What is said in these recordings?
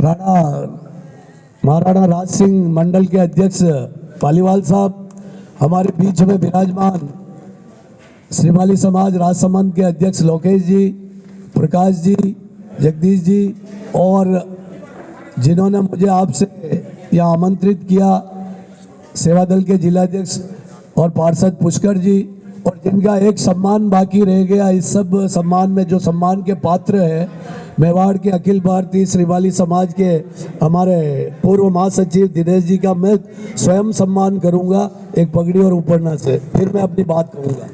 राणा महाराणा राज सिंह मंडल के अध्यक्ष पालीवाल साहब, हमारे बीच में विराजमान श्रीमाली समाज राजसमंद के अध्यक्ष लोकेश जी, प्रकाश जी, जगदीश जी, और जिन्होंने मुझे आपसे यहाँ आमंत्रित किया, सेवा दल के जिलाध्यक्ष और पार्षद पुष्कर जी, और जिनका एक सम्मान बाकी रह गया। इस सब सम्मान में जो सम्मान के पात्र है, मेवाड़ के अखिल भारतीय श्रीमाली समाज के हमारे पूर्व महासचिव दिनेश जी का मैं स्वयं सम्मान करूंगा एक पगड़ी और उपरना से, फिर मैं अपनी बात कहूँगा।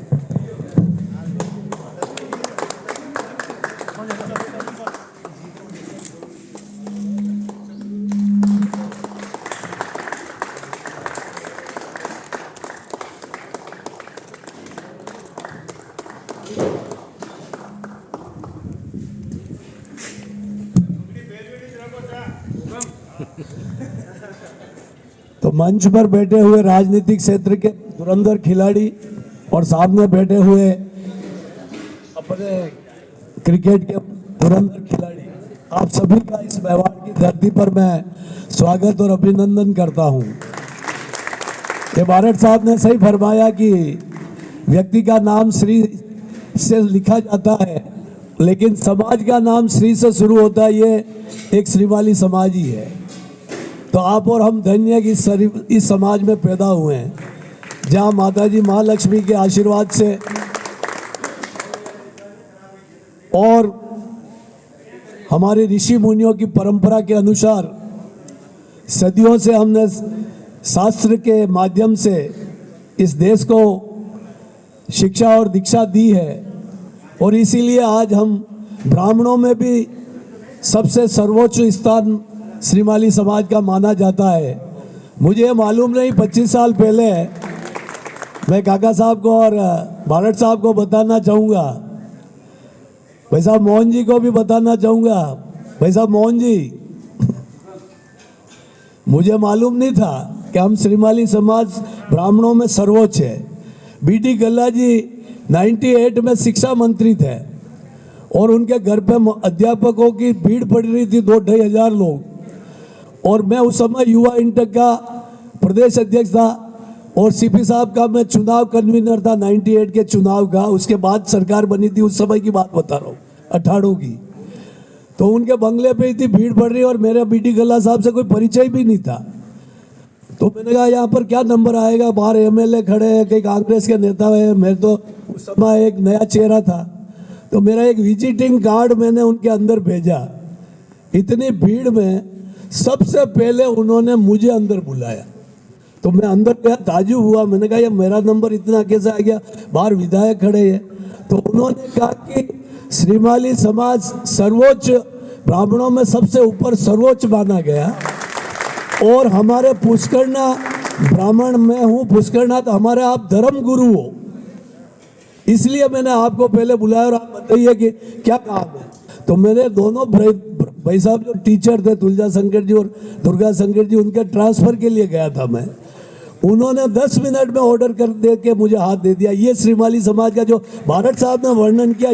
तो मंच पर बैठे हुए राजनीतिक क्षेत्र के धुरंधर खिलाड़ी और सामने बैठे हुए अपने क्रिकेट के धुरंधर खिलाड़ी, आप सभी का इस मेवाड़ की धरती पर मैं स्वागत और अभिनंदन करता हूं। ये बारट साहब ने सही फरमाया कि व्यक्ति का नाम श्री से लिखा जाता है, लेकिन समाज का नाम श्री से शुरू होता है। ये एक श्रीमाली समाज ही है। तो आप और हम धन्य कि इस समाज में पैदा हुए हैं, जहाँ माताजी महालक्ष्मी के आशीर्वाद से और हमारे ऋषि मुनियों की परंपरा के अनुसार सदियों से हमने शास्त्र के माध्यम से इस देश को शिक्षा और दीक्षा दी है। और इसीलिए आज हम ब्राह्मणों में भी सबसे सर्वोच्च स्थान श्रीमाली समाज का माना जाता है। मुझे मालूम नहीं, 25 साल पहले मैं काका साहब को और बारट साहब को बताना चाहूँगा, भाई साहब मोहन जी को भी बताना चाहूँगा, भाई साहब मोहन जी मुझे मालूम नहीं था कि हम श्रीमाली समाज ब्राह्मणों में सर्वोच्च है। बीटी गल्ला जी 98 में शिक्षा मंत्री थे और उनके घर पे अध्यापकों की भीड़ पड़ रही थी, 2-2.5 हजार लोग। और मैं उस समय युवा इंटक का प्रदेश अध्यक्ष था और सीपी साहब का मैं चुनाव कन्वीनर था 98 के चुनाव का। उसके बाद सरकार बनी थी, उस समय की बात बता रहा हूँ, 18 की। तो उनके बंगले पे इतनी भीड़ पड़ रही और मेरा बीटी गल्ला साहब से कोई परिचय भी नहीं था। तो मैंने कहा यहाँ पर क्या नंबर आएगा, बाहर एमएलए खड़े हैं, कई कांग्रेस के नेता हैं, मैं तो उस समय एक नया चेहरा था। तो मेरा एक विजिटिंग कार्ड मैंने उनके अंदर भेजा। इतनी भीड़ में सबसे पहले उन्होंने मुझे अंदर बुलाया, तो मैं अंदर गया, ताजुब हुआ। मैंने कहा ये मेरा नंबर इतना कैसे आ गया, बाहर विधायक खड़े हैं। तो उन्होंने कहा कि श्रीमाली समाज सर्वोच्च, ब्राह्मणों में सबसे ऊपर सर्वोच्च माना गया। और हमारे पुष्करना ब्राह्मण, मैं हूँ पुष्करनाथ, हमारे आप धर्म गुरु हो, इसलिए मैंने आपको पहले बुलाया और आप बताइए कि क्या काम है। तो मेरे दोनों भाई साहब जो टीचर थे, तुलजा शंकर जी और दुर्गा शंकर जी, उनके ट्रांसफर के लिए गया था मैं। उन्होंने 10 मिनट में ऑर्डर कर दे के मुझे हाथ दे दिया। ये श्रीमाली समाज का जो भारत साहब ने वर्णन किया,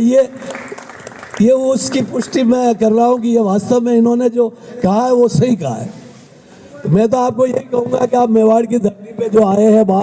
ये उसकी पुष्टि मैं कर रहा हूँ कि ये वास्तव में इन्होंने जो कहा है वो सही कहा है। मैं तो आपको यही कहूँगा कि आप मेवाड़ की धरती पे जो आए हैं, बाहर